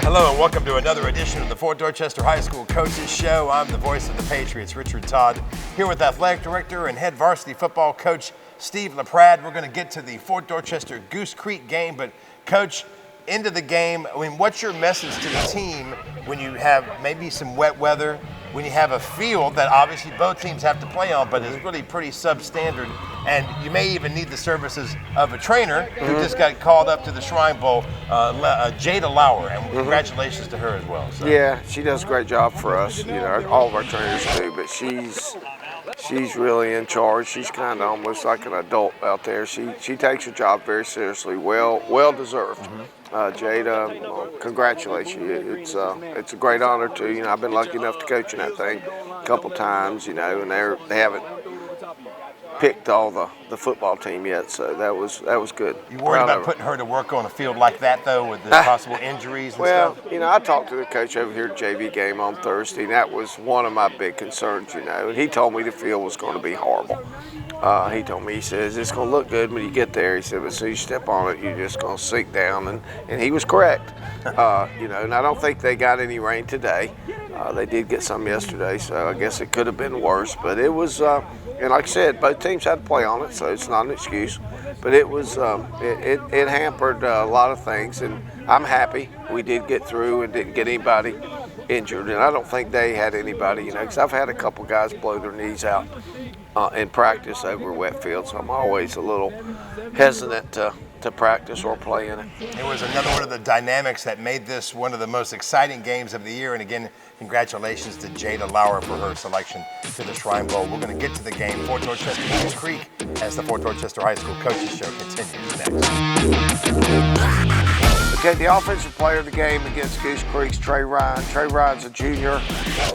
Hello and welcome to another edition of the Fort Dorchester High School Coaches Show. I'm the voice of the Patriots, Richard Todd, here with Athletic Director and Head Varsity Football Coach Steve LaPrade. We're going to get to the Fort Dorchester Goose Creek game, but Coach, into the game, I mean, what's your message to the team when you have maybe some wet weather, when you have a field that obviously both teams have to play on, but is really pretty substandard, and you may even need the services of a trainer who just got called up to the Shrine Bowl, Jada Lauer, and congratulations to her as well. So. Yeah, she does a great job for us. You know, all of our trainers do, but she's really in charge. She's kind of almost like an adult out there. She takes her job very seriously, well deserved. Jada, well, congratulations. It's a great honor to, you know, I've been lucky enough to coach in that thing a couple times, you know, and they haven't picked all the football team yet, so that was good. You worried about putting her to work on a field like that, though, with the possible injuries and well, stuff? You know, I talked to the coach over here at JV game on Thursday, and that was one of my big concerns, you know, and he told me the field was going to be horrible. He told me, he says, it's going to look good when you get there. He said, but as soon as you step on it, you're just going to sink down, and he was correct. You know, and I don't think they got any rain today. They did get some yesterday, so I guess it could have been worse, but it was, and like I said, both teams had to play on it, so it's not an excuse. But it was, it hampered a lot of things, and I'm happy we did get through and didn't get anybody injured. And I don't think they had anybody, you know, because I've had a couple guys blow their knees out in practice over a wet field, so I'm always a little hesitant to practice or play in it. It was another one of the dynamics that made this one of the most exciting games of the year. And again, congratulations to Jada Lauer for her selection to the Shrine Bowl. We're going to get to the game, Fort Dorchester Goose Creek, as the Fort Dorchester High School Coaches Show continues next. Okay, the offensive player of the game against Goose Creek's Trey Ryan. Trey Ryan's a junior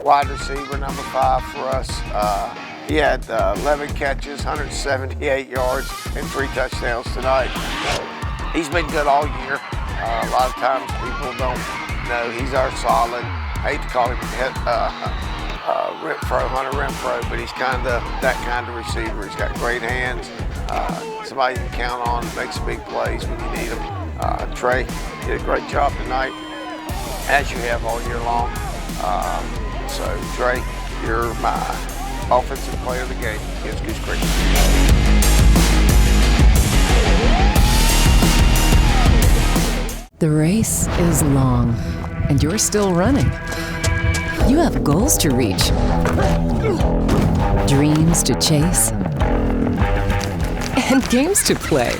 wide receiver, number 5 for us. He had 11 catches, 178 yards, and 3 touchdowns tonight. He's been good all year. A lot of times people don't know he's our solid. I hate to call him Hunter Renfro, but he's kind of that kind of receiver. He's got great hands. Somebody you can count on, makes big plays when you need him. Trey did a great job tonight, as you have all year long. So Trey, you're my offensive player of the game against Goose Creek. The race is long, and you're still running. You have goals to reach, dreams to chase, and games to play.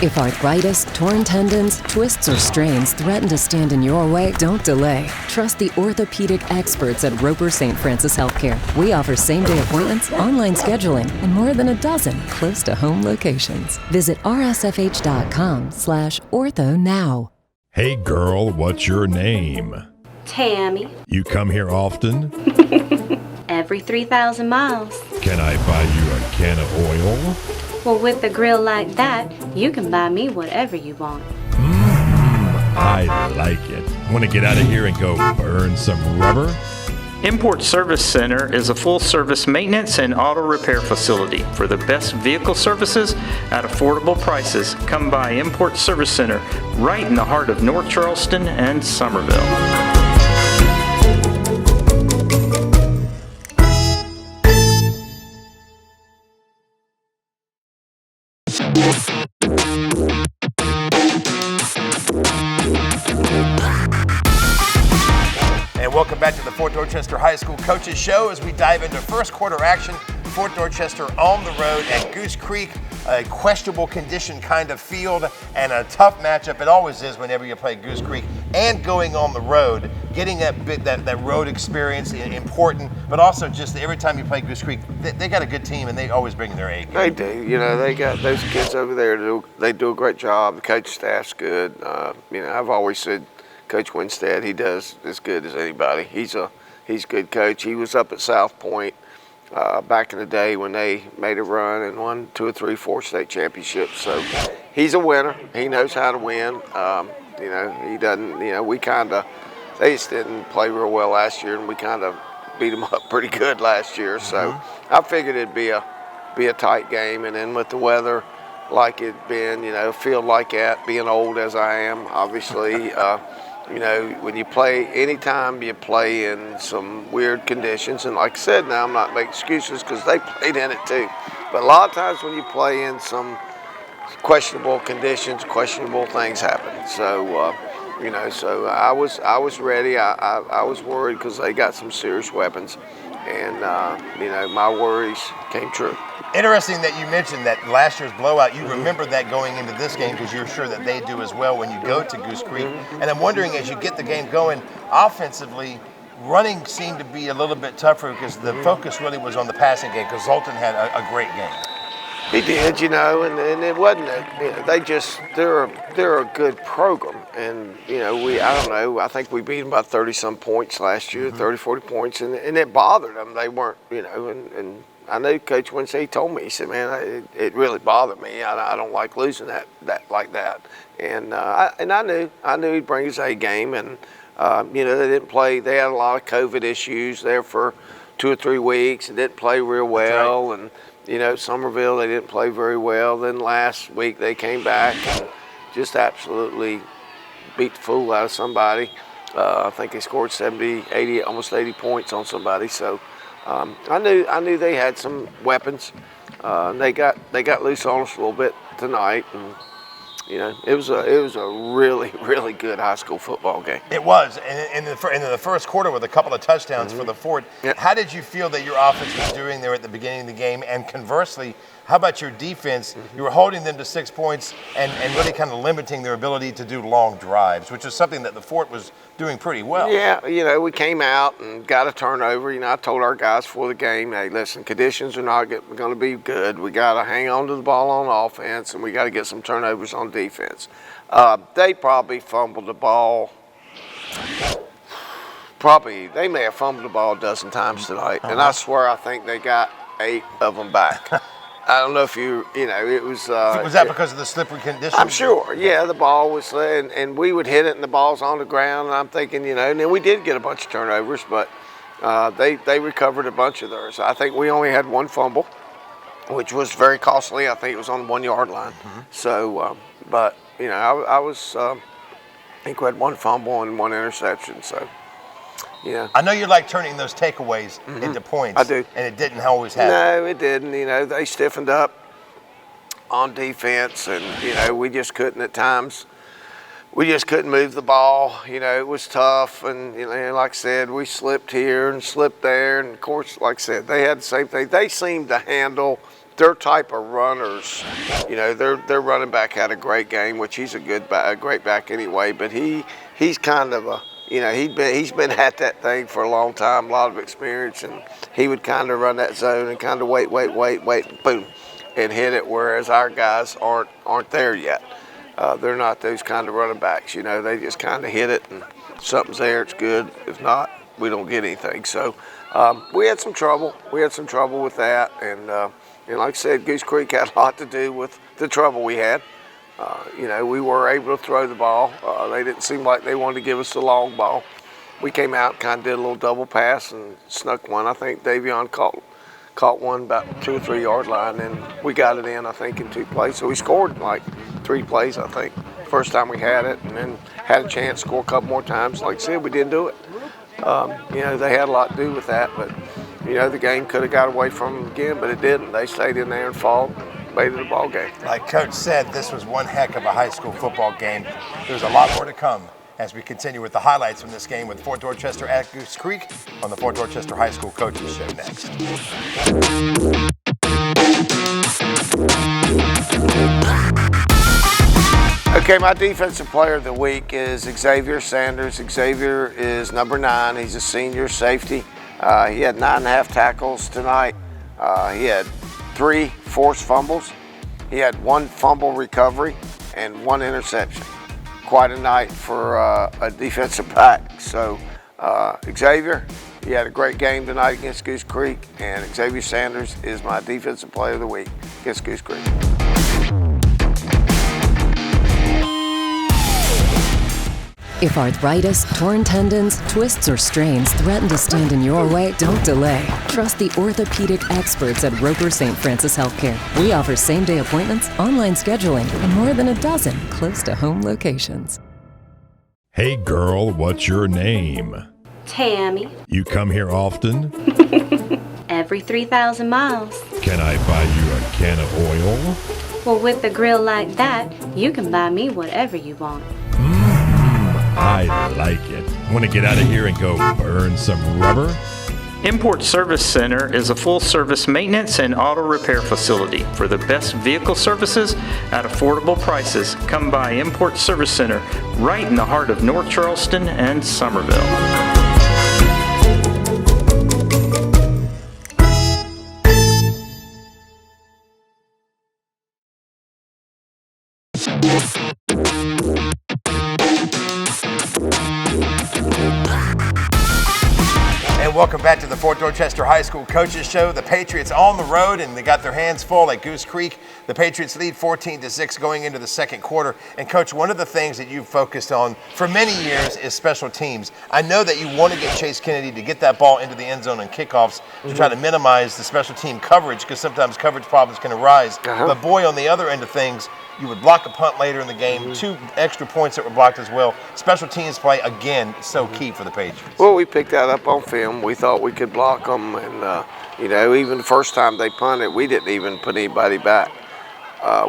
If arthritis, torn tendons, twists, or strains threaten to stand in your way, don't delay. Trust the orthopedic experts at Roper St. Francis Healthcare. We offer same-day appointments, online scheduling, and more than a dozen close-to-home locations. Visit rsfh.com/ortho now. Hey girl, what's your name? Tammy. You come here often? Every 3,000 miles. Can I buy you a can of oil? Well, with a grill like that, you can buy me whatever you want. I like it. Want to get out of here and go burn some rubber? Import Service Center is a full-service maintenance and auto repair facility. For the best vehicle services at affordable prices, come by Import Service Center, right in the heart of North Charleston and Somerville. And welcome back to the Fort Dorchester High School Coaches Show as we dive into first quarter action. Fort Dorchester on the road at Goose Creek, a questionable condition kind of field and a tough matchup. It always is whenever you play Goose Creek, and going on the road, getting that road experience important, but also just every time you play Goose Creek, they got a good team and they always bring their A game. They do. You know, they got those kids over there. They do a great job. The coach staff's good. You know, I've always said Coach Winstead, he does as good as anybody. He's a good coach. He was up at South Point back in the day when they made a run and won 2 or 3, 4 state championships. So he's a winner. He knows how to win. You know, he doesn't. You know, they just didn't play real well last year, and we kind of beat them up pretty good last year. So I figured it'd be a tight game, and then with the weather like it been, you know, field like that, being old as I am, obviously, you know, when you play, anytime you play in some weird conditions, and like I said, now I'm not making excuses because they played in it too, but a lot of times when you play in some questionable conditions, questionable things happen. So, you know, so I was ready. I was worried because they got some serious weapons, and you know, my worries came true. Interesting that you mentioned that last year's blowout. You remember that going into this game because you're sure that they do as well when you go to Goose Creek. And I'm wondering, as you get the game going offensively, running seemed to be a little bit tougher because the focus really was on the passing game because Zoltan had a great game. He did, you know, and it wasn't. You know, they're a good program, and you know, I don't know. I think we beat them by 30-some points last year, 30, 40 points, and it bothered them. They weren't, you know, and I know Coach Winstead, he told me, he said, man, it really bothered me. I don't like losing that like that, and I knew he'd bring his A game, and you know, they didn't play. They had a lot of COVID issues there for 2 or 3 weeks, and didn't play real well, and. You know, Somerville, they didn't play very well. Then last week they came back and just absolutely beat the fool out of somebody. I think they scored 70, 80, almost 80 points on somebody. So I knew they had some weapons. They got loose on us a little bit tonight, and you know, it was a really, really good high school football game. It was, and in the first quarter with a couple of touchdowns for the Fort. Yep. How did you feel that your offense was doing there at the beginning of the game? And conversely, how about your defense? You were holding them to 6 points and really kind of limiting their ability to do long drives, which is something that the Fort was doing pretty well. Yeah, you know, we came out and got a turnover. You know, I told our guys before the game, hey, listen, conditions are not going to be good. We got to hang on to the ball on offense, and we got to get some turnovers on defense. They probably fumbled the ball. They may have fumbled the ball a dozen times tonight, and I swear I think they got 8 of them back. I don't know if you know, it was... was that because of the slippery conditions? I'm sure, yeah, the ball was, and we would hit it and the ball's on the ground, and I'm thinking, you know, and then we did get a bunch of turnovers, but they recovered a bunch of theirs. I think we only had 1 fumble, which was very costly. I think it was on the 1 yard line. So, but, you know, I think we had 1 fumble and 1 interception, so... Yeah. I know you like turning those takeaways into points. I do. And it didn't always happen. No, it didn't. You know, they stiffened up on defense, and, you know, we just couldn't at times. We just couldn't move the ball. You know, it was tough. And, you know, like I said, we slipped here and slipped there. And, of course, like I said, they had the same thing. They seemed to handle their type of runners. You know, their running back had a great game, which he's a great back anyway. But he's kind of a... You know, he's been at that thing for a long time, a lot of experience, and he would kind of run that zone and kind of wait, boom, and hit it. Whereas our guys aren't there yet. They're not those kind of running backs. You know, they just kind of hit it, and if something's there, it's good. If not, we don't get anything. So we had some trouble. We had some trouble with that, and like I said, Goose Creek had a lot to do with the trouble we had. You know, we were able to throw the ball. They didn't seem like they wanted to give us the long ball. We came out and kind of did a little double pass and snuck one. I think Davion caught one about 2 or 3 yard line, and we got it in, I think, in 2 plays. So we scored like 3 plays, I think, first time we had it, and then had a chance to score a couple more times. Like I said, we didn't do it. You know, they had a lot to do with that, but, you know, the game could have got away from them again, but it didn't. They stayed in there and fought. Made it a ball game. Like Coach said, this was one heck of a high school football game. There's a lot more to come as we continue with the highlights from this game with Fort Dorchester at Goose Creek on the Fort Dorchester High School Coaches Show next. Okay, my defensive player of the week is Xavier Sanders. Xavier is number 9. He's a senior safety. He had 9.5 tackles tonight. He had 3 forced fumbles. He had 1 fumble recovery and 1 interception. Of quite a night for a defensive back. So Xavier, you had a great game tonight against Goose Creek, and Xavier Sanders is my defensive player of the week against Goose Creek. If arthritis, torn tendons, twists, or strains threaten to stand in your way, don't delay. Trust the orthopedic experts at Roper St. Francis Healthcare. We offer same-day appointments, online scheduling, and more than a dozen close-to-home locations. Hey girl, what's your name? Tammy. You come here often? Every 3,000 miles. Can I buy you a can of oil? Well, with a grill like that, you can buy me whatever you want. I like it. Want to get out of here and go burn some rubber? Import Service Center is a full-service maintenance and auto repair facility for the best vehicle services at affordable prices. Come by Import Service Center right in the heart of North Charleston and Somerville. And welcome back to the Fort Dorchester High School Coaches Show. The Patriots on the road, and they got their hands full at Goose Creek. The Patriots lead 14-6 going into the second quarter. And Coach, one of the things that you've focused on for many years is special teams. I know that you want to get Chase Kennedy to get that ball into the end zone on kickoffs to try to minimize the special team coverage, because sometimes coverage problems can arise. But boy, on the other end of things, you would block a punt later in the game, 2 extra points that were blocked as well. Special teams play, again, so key for the Patriots. Well, we picked that up on film. We thought we could block them, and, you know, even the first time they punted, we didn't even put anybody back.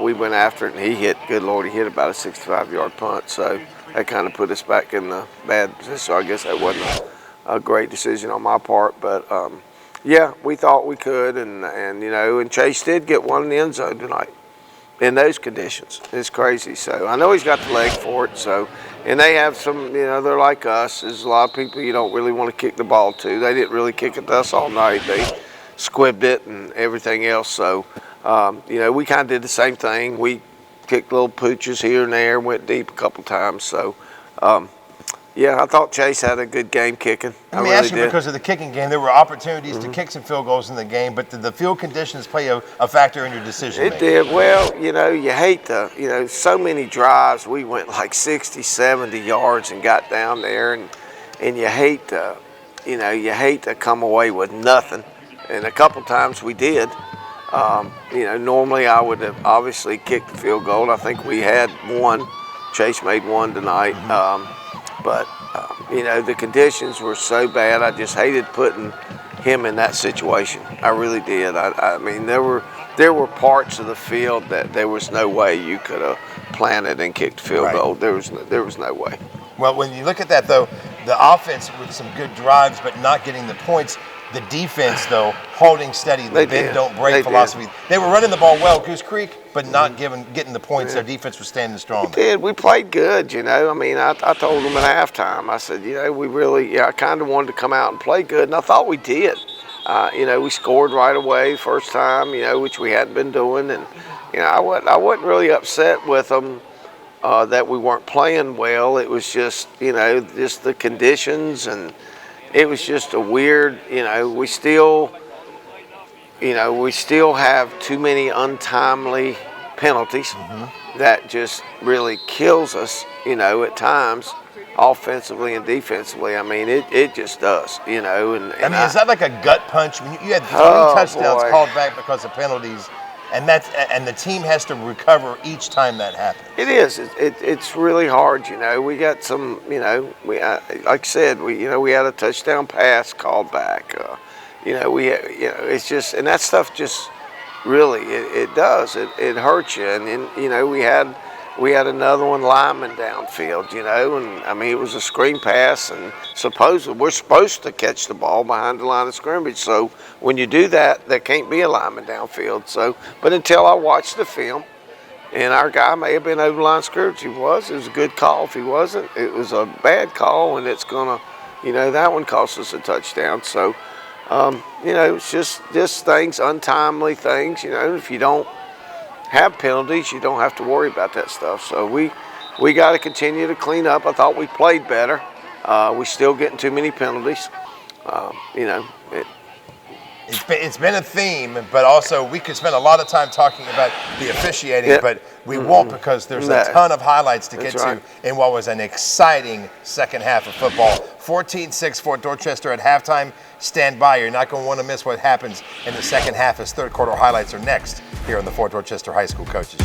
We went after it, and he hit, good Lord, he hit about a 65-yard punt, so that kind of put us back in the bad position. So I guess that wasn't a great decision on my part, but, yeah, we thought we could, and you know, and Chase did get one in the end zone tonight. In those conditions, it's crazy. So I know he's got the leg for it. So, and they have some, you know, they're like us. There's a lot of people you don't really want to kick the ball to. They didn't really kick it to us all night. They squibbed it and everything else. So, you know, we kind of did the same thing. We kicked little pooches here and there, went deep a couple times. So, yeah, I thought Chase had a good game kicking. Let me ask you, because of the kicking game, there were opportunities to kick some field goals in the game, but did the field conditions play a factor in your decision making? It did. Well, you know, you hate the, you know, so many drives. We went like 60, 70 yards and got down there, and you hate to, you know, you hate to come away with nothing. And a couple times we did. You know, normally I would have obviously kicked the field goal. I think we had one. Chase made one tonight. But, you know, the conditions were so bad, I just hated putting him in that situation. I really did. I mean, there were parts of the field that there was no way you could have planted and kicked the field goal. There was no way. Well, when you look at that, though, the offense with some good drives but not getting the points, the defense, though, holding steady, the bend don't break philosophy. They were running the ball well, Goose Creek, but not getting the points. Their defense was standing strong. We did. We played good, you know. I mean, I told them at halftime, I said, you know, we really, I kind of wanted to come out and play good, and I thought we did. You know, we scored right away first time, you know, which we hadn't been doing, and, you know, I wasn't really upset with them that we weren't playing well. It was just, you know, just the conditions, and it was just a weird, you know, we still have too many untimely penalties that just really kills us, you know, at times, offensively and defensively. I mean, it just does, you know. And I mean, is that like a gut punch? When you had 3 touchdowns called back because of penalties, and the team has to recover each time that happens. It is. It's really hard, you know. We got some, you know, like I said, we had a touchdown pass called back. You know, it's just, and that stuff just really, it does. It hurts you. And then, you know, we had another one lineman downfield, you know, and I mean, it was a screen pass, and supposedly we're supposed to catch the ball behind the line of scrimmage. So when you do that, there can't be a lineman downfield. So, but until I watched the film, and our guy may have been over the line of scrimmage, it was a good call. If he wasn't, it was a bad call, and it's gonna, you know, that one cost us a touchdown. So, you know, it's just things, untimely things, you know. If you don't have penalties, you don't have to worry about that stuff. So we we got to continue to clean up. I thought we played better. We still getting too many penalties. You know, It's been a theme, but also we could spend a lot of time talking about the officiating, but we won't because there's a ton of highlights to get to in what was an exciting second half of football. 14-6 Fort Dorchester at halftime. Stand by. You're not going to want to miss what happens in the second half as third quarter highlights are next here on the Fort Dorchester High School Coaches.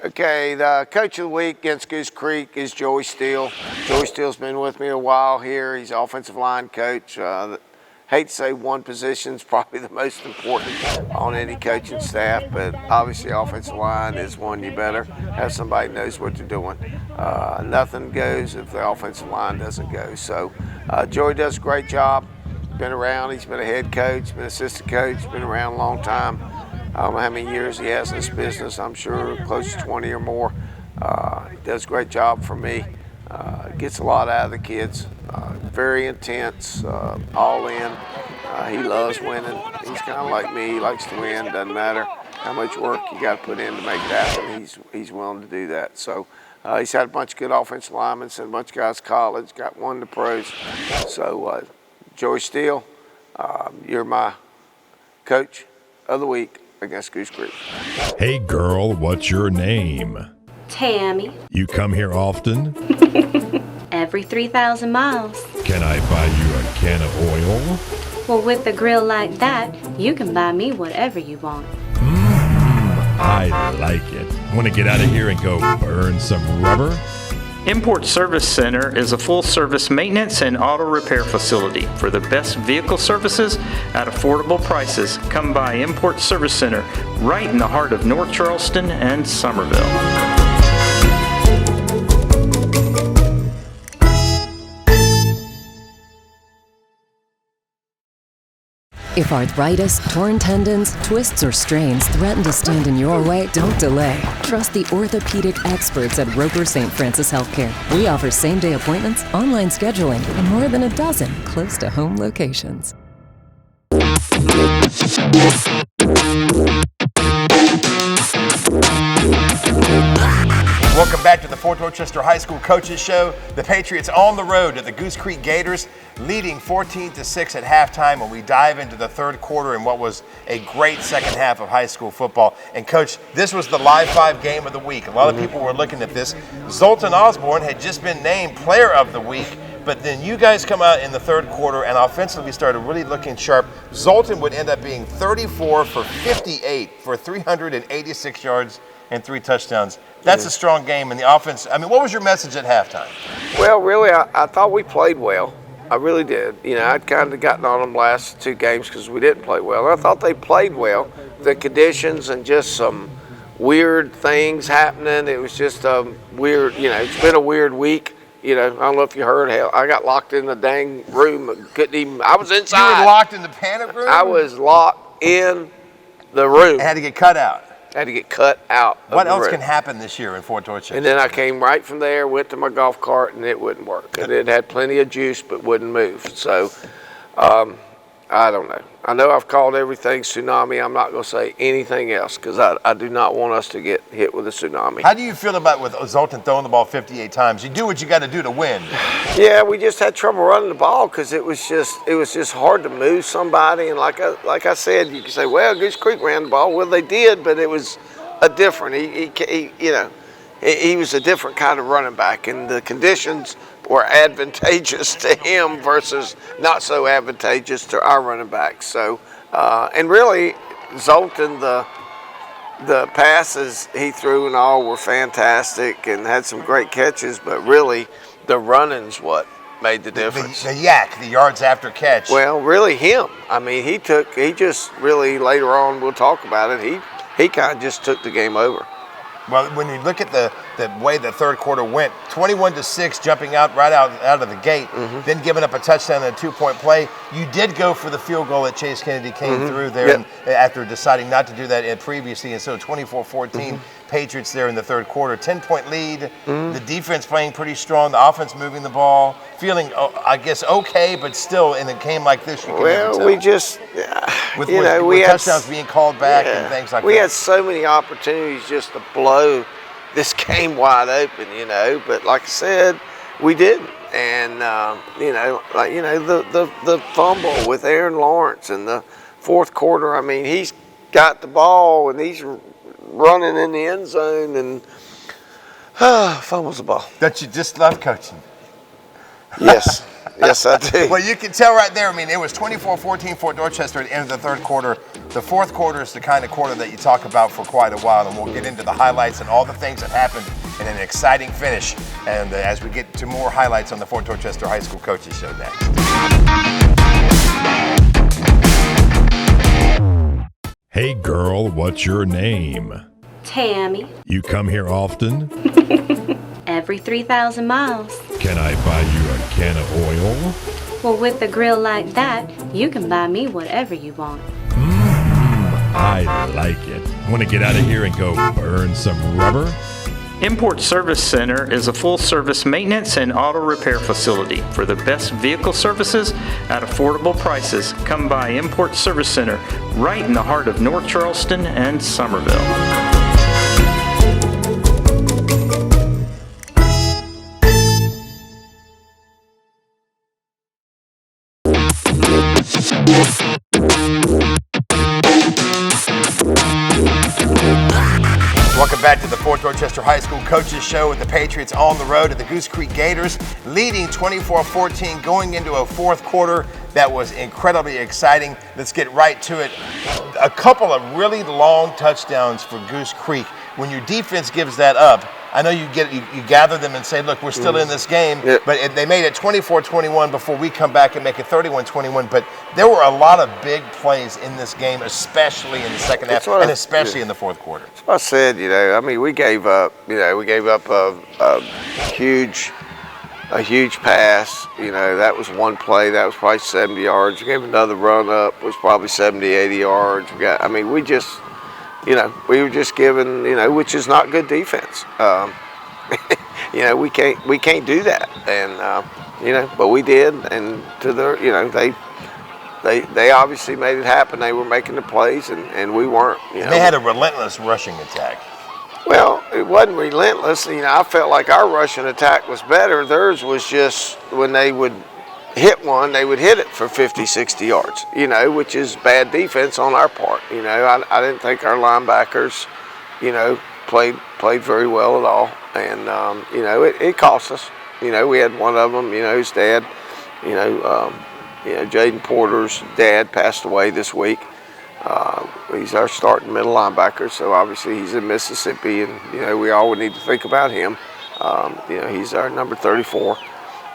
Okay, the coach of the week against Goose Creek is Joey Steele. Joey Steele's been with me a while here. He's offensive line coach. Hate to say one position is probably the most important on any coaching staff, but obviously offensive line is one you better have somebody who knows what they're doing. Nothing goes if the offensive line doesn't go. So Joey does a great job. Been around, he's been a head coach, been assistant coach, been around a long time. I don't know how many years he has in this business. I'm sure close to 20 or more. He does a great job for me. Gets a lot out of the kids. Very intense, all in. He loves winning. He's kind of like me. He likes to win. Doesn't matter how much work you got to put in to make it happen. He's willing to do that. So he's had a bunch of good offensive linemen, sent a bunch of guys to college, got one to pros. So Joey Steele, you're my coach of the week against Goose Creek. Hey girl, what's your name? Tammy. You come here often? Every 3,000 miles. Can I buy you a can of oil? Well, with a grill like that, you can buy me whatever you want. I like it. Want to get out of here and go burn some rubber? Import Service Center is a full-service maintenance and auto repair facility. For the best vehicle services at affordable prices, come by Import Service Center right in the heart of North Charleston and Somerville. If arthritis, torn tendons, twists, or strains threaten to stand in your way, don't delay. Trust the orthopedic experts at Roper St. Francis Healthcare. We offer same-day appointments, online scheduling, and more than a dozen close-to-home locations. Welcome back to the Fort Dorchester High School Coaches Show. The Patriots on the road to the Goose Creek Gators, leading 14-6 at halftime when we dive into the third quarter in what was a great second half of high school football. And Coach, this was the Live 5 game of the week. A lot of people were looking at this. Zoltan Osborne had just been named Player of the Week, but then you guys come out in the third quarter and offensively started really looking sharp. Zoltan would end up being 34 for 58 for 386 yards and 3 touchdowns. That's a strong game in the offense. I mean, what was your message at halftime? Well, really, I thought we played well. I really did. You know, I'd kind of gotten on them last 2 games because we didn't play well. I thought they played well. The conditions and just some weird things happening. It was just weird, you know, it's been a weird week. You know, I don't know if you heard, hell, I got locked in the dang room. Couldn't even, I was inside. You were locked in the panic room? I was locked in the room. It had to get cut out. Had to get cut out. What else can happen this year in Fort Dorchester? And then I came right from there, went to my golf cart, and it wouldn't work. And it had plenty of juice, but wouldn't move. So, I don't know. I know I've called everything tsunami. I'm not going to say anything else because I do not want us to get hit with a tsunami. How do you feel about with Zoltan throwing the ball 58 times? You do what you got to do to win. Yeah, we just had trouble running the ball because it was just hard to move somebody. And like I said, you can say, well, Goose Creek ran the ball. Well, they did, but it was a different. He was a different kind of running back, and the conditions were advantageous to him versus not so advantageous to our running backs. So, and really, Zoltan, the passes he threw and all were fantastic and had some great catches, but really, the running's what made the difference. The yards after catch. Well, really him. I mean, he just really, later on, we'll talk about it, he kind of just took the game over. Well, when you look at the way the third quarter went, 21-6, jumping out of the gate, then giving up a touchdown and a 2-point play. You did go for the field goal that Chase Kennedy came through there and after deciding not to do that previously, and so 24-14. Patriots there in the third quarter. 10-point lead. The defense playing pretty strong. The offense moving the ball. Feeling, I guess, okay, but still in a game like this, you can never tell. We just, with we had touchdowns being called back and things like that. We had so many opportunities just to blow this game wide open, But like I said, we didn't. And the fumble with Aaron Lawrence in the fourth quarter. I mean, he's got the ball and he's running in the end zone and fumbles the ball. Don't you just love coaching? Yes. Yes, I do. Well, you can tell right there. I mean, it was 24-14 for Dorchester at the end of the third quarter. The fourth quarter is the kind of quarter that you talk about for quite a while, and we'll get into the highlights and all the things that happened in an exciting finish. And as we get to more highlights on the Fort Dorchester High School Coaches Show next. Hey girl, what's your name? Tammy, You come here often? every 3,000 miles. Can I buy you a can of oil? Well, with a grill like that, you can buy me whatever you want. I like it. Want to get out of here and go burn some rubber? Import Service Center is a full-service maintenance and auto repair facility. For the best vehicle services at affordable prices, come by Import Service Center right in the heart of North Charleston and Somerville. Welcome back to the Fort Dorchester High School Coaches Show with the Patriots on the road at the Goose Creek Gators, leading 24-14 going into a fourth quarter that was incredibly exciting. Let's get right to it. A couple of really long touchdowns for Goose Creek. When your defense gives that up, I know you gather them and say, look, we're still in this game, but they made it 24-21 before we come back and make it 31-21. But there were a lot of big plays in this game, especially in the second half, and especially in the fourth quarter. That's what I said, I mean, we gave up a huge pass. That was one play. That was probably 70 yards. We gave another run up. It was probably 70, 80 yards. We were just given, which is not good defense. We can't do that, and but we did, and to their, they obviously made it happen. They were making the plays, and we weren't. They had a relentless rushing attack. Well, it wasn't relentless. I felt like our rushing attack was better. Theirs was just when they would hit one, they would hit it for 50, 60 yards, which is bad defense on our part. I didn't think our linebackers, played very well at all. And, it cost us. We had one of them, his dad, Jaden Porter's dad passed away this week. He's our starting middle linebacker, so obviously he's in Mississippi, and, we all would need to think about him. He's our number 34.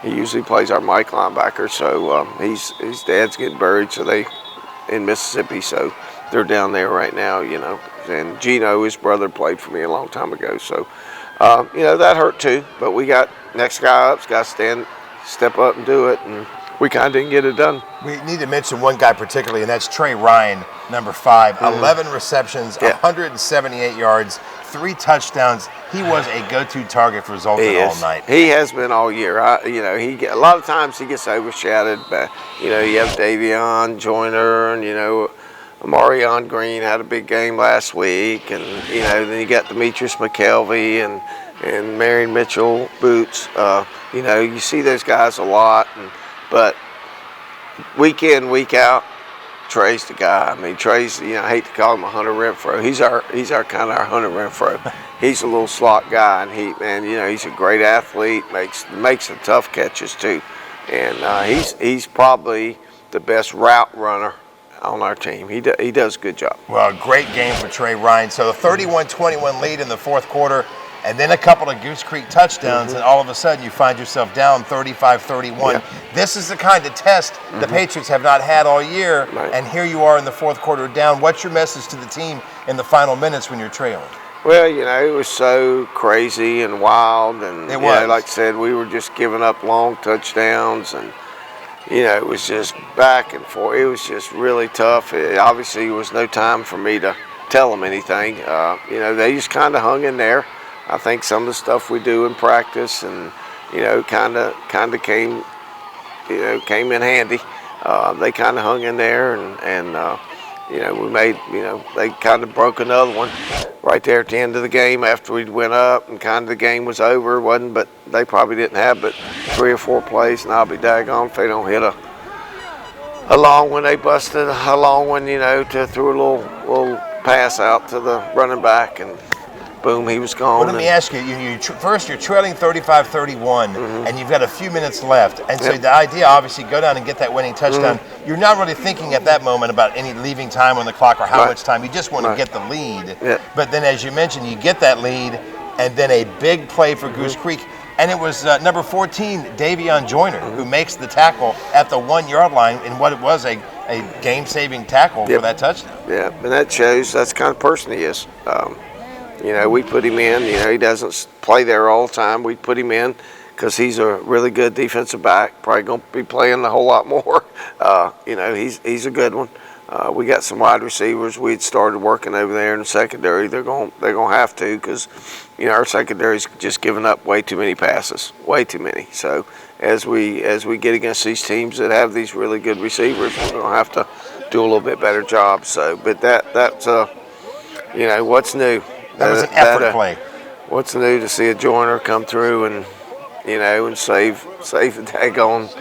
He usually plays our Mike linebacker, so his dad's getting buried, so they in Mississippi, so they're down there right now, And Gino, his brother, played for me a long time ago, so that hurt too. But we got next guy up's got to step up and do it, and we kind of didn't get it done. We need to mention one guy particularly, and that's Trey Ryan, number 5. 11 receptions, 178 yards, 3 touchdowns. He was a go-to target for Zoltan all night. He has been all year. A lot of times he gets overshadowed. But you have Davion Joyner, and Amarion Green had a big game last week, and then you got Demetrius McKelvey and Marion Mitchell Boots. You see those guys a lot, but week in, week out, Trey's the guy. I mean, Trey's, I hate to call him a Hunter Renfro. He's our kind of our Hunter Renfro. He's a little slot guy, and he's a great athlete. Makes the tough catches too, and he's probably the best route runner on our team. He does a good job. Well, great game for Trey Ryan. So a 31-21 lead in the fourth quarter, and then a couple of Goose Creek touchdowns, and all of a sudden you find yourself down 35-31. Yeah. This is the kind of test the Patriots have not had all year, and here you are in the fourth quarter down. What's your message to the team in the final minutes when you're trailing? Well, it was so crazy and wild, and it was. Like I said, we were just giving up long touchdowns, and it was just back and forth. It was just really tough. It obviously was no time for me to tell them anything. They just kind of hung in there. I think some of the stuff we do in practice, and kind of came in handy. They kind of hung in there, and You know, we made, you know, they kind of broke another one right there at the end of the game after we went up and kind of the game was over. Wasn't, but they probably didn't have but 3 or 4 plays, and I'll be daggone if they don't hit a long one. They busted a long one, you know, threw a little pass out to the running back, and boom, he was gone. Well, let me ask you, first you're trailing 35-31, and you've got a few minutes left. And so the idea, obviously, go down and get that winning touchdown. You're not really thinking at that moment about any leaving time on the clock or how much time. You just want to get the lead. But then, as you mentioned, you get that lead, and then a big play for Goose Creek. And it was number 14, Davion Joyner, who makes the tackle at the 1-yard line in what it was a game-saving tackle for that touchdown. Yeah, and that shows that's the kind of person he is. You know, we put him in. You know, he doesn't play there all the time. We put him in because he's a really good defensive back. Probably going to be playing a whole lot more. You know, he's a good one. We got some wide receivers. We'd started working over there in the secondary. They're going to have to because, you know, our secondary's just giving up way too many passes, way too many. So as we get against these teams that have these really good receivers, we're going to have to do a little bit better job. So, but that's you know, what's new. That was an effort play. What's new to see a Joyner come through and, you know, and save the daggone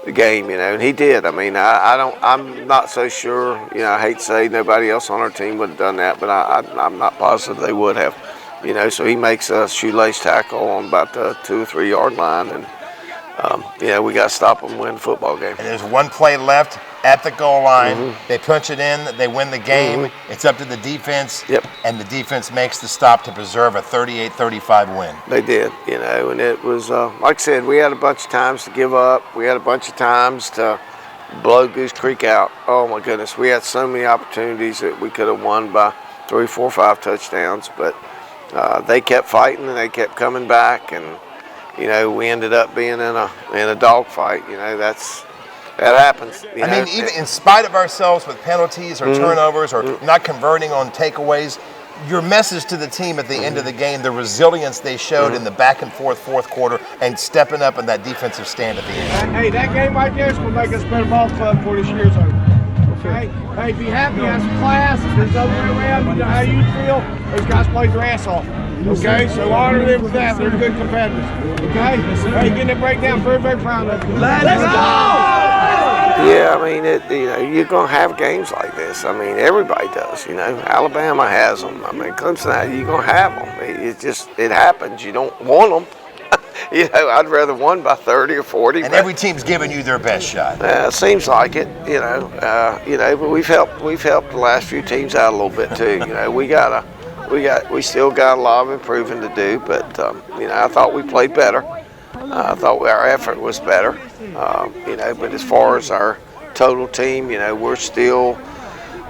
the game, you know, and he did. I mean, I'm not so sure. You know, I hate to say nobody else on our team would have done that, but I'm not positive they would have. You know, so he makes a shoelace tackle on about the 2 or 3 yard line, and you know, we got to stop them, win the football game. And there's one play left at the goal line. They punch it in. They win the game. It's up to the defense. And the defense makes the stop to preserve a 38-35 win. They did, you know, and it was, like I said, we had a bunch of times to give up. We had a bunch of times to blow Goose Creek out. Oh, my goodness. We had so many opportunities that we could have won by 3, 4, 5 touchdowns. But they kept fighting, and they kept coming back. And, you know, we ended up being in a dogfight. You know, that happens. I mean, even in spite of ourselves with penalties or turnovers or not converting on takeaways, your message to the team at the end of the game, the resilience they showed in the back and forth fourth quarter and stepping up in that defensive stand at the end. Hey, that game right there is going to make us a better ball club before this year's over. Okay? Hey, be happy as a class. If there's other way around, you know how you feel. Those guys played their ass off. Okay, so honor them for that. They're good competitors. Okay? Hey, getting that breakdown, very, very proud of you. Let's go! Yeah, I mean, you know, you're going to have games like this. I mean, everybody does, you know. Alabama has them. I mean, Clemson, you're going to have them. It happens. You don't want them. You know, I'd rather won by 30 or 40. And every team's giving you their best shot. It seems like it, you know. But we've helped the last few teams out a little bit too. You know, we still got a lot of improving to do, but you know, I thought we played better. I thought our effort was better. You know, but as far as our total team, you know, we're still,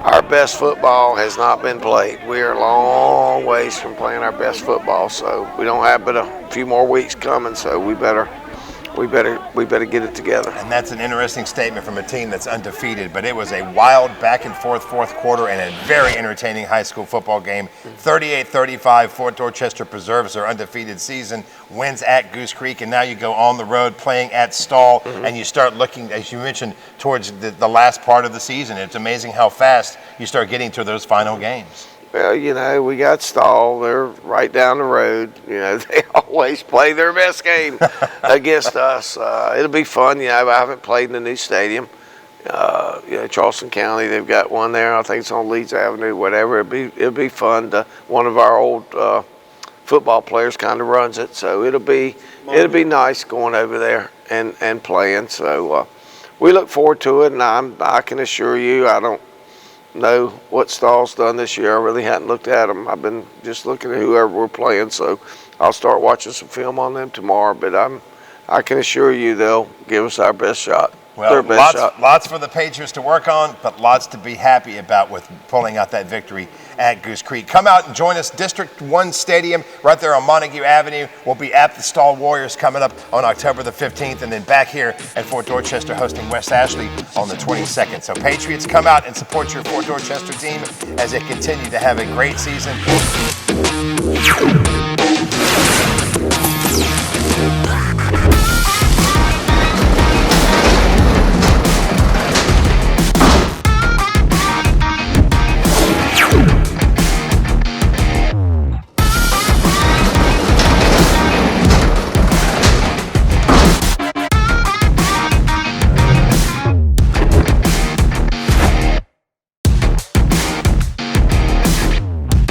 our best football has not been played. We're a long ways from playing our best football, so we don't have but a few more weeks coming, so we better get it together. And that's an interesting statement from a team that's undefeated, but it was a wild back and forth fourth quarter and a very entertaining high school football game. 38-35, Fort Dorchester preserves their undefeated season, wins at Goose Creek, and now you go on the road playing at Stall, and you start looking, as you mentioned, towards the last part of the season. It's amazing how fast you start getting to those final games. Well, you know, we got Stall. They're right down the road. You know, they always play their best game against us. It'll be fun. You know, I haven't played in the new stadium. You know, Charleston County, they've got one there. I think it's on Leeds Avenue, whatever. It'll be fun. One of our old football players kind of runs it, so it'll be nice going over there and playing. So we look forward to it, and I can assure you, I don't know what Stall's done this year. I really hadn't looked at them. I've been just looking at whoever we're playing, so I'll start watching some film on them tomorrow. But I can assure you they'll give us our best shot. Well, lots for the Patriots to work on, but lots to be happy about with pulling out that victory at Goose Creek. Come out and join us, District 1 Stadium, right there on Montague Avenue. We'll be at the Stall Warriors coming up on October the 15th, and then back here at Fort Dorchester hosting West Ashley on the 22nd. So Patriots, come out and support your Fort Dorchester team as they continue to have a great season.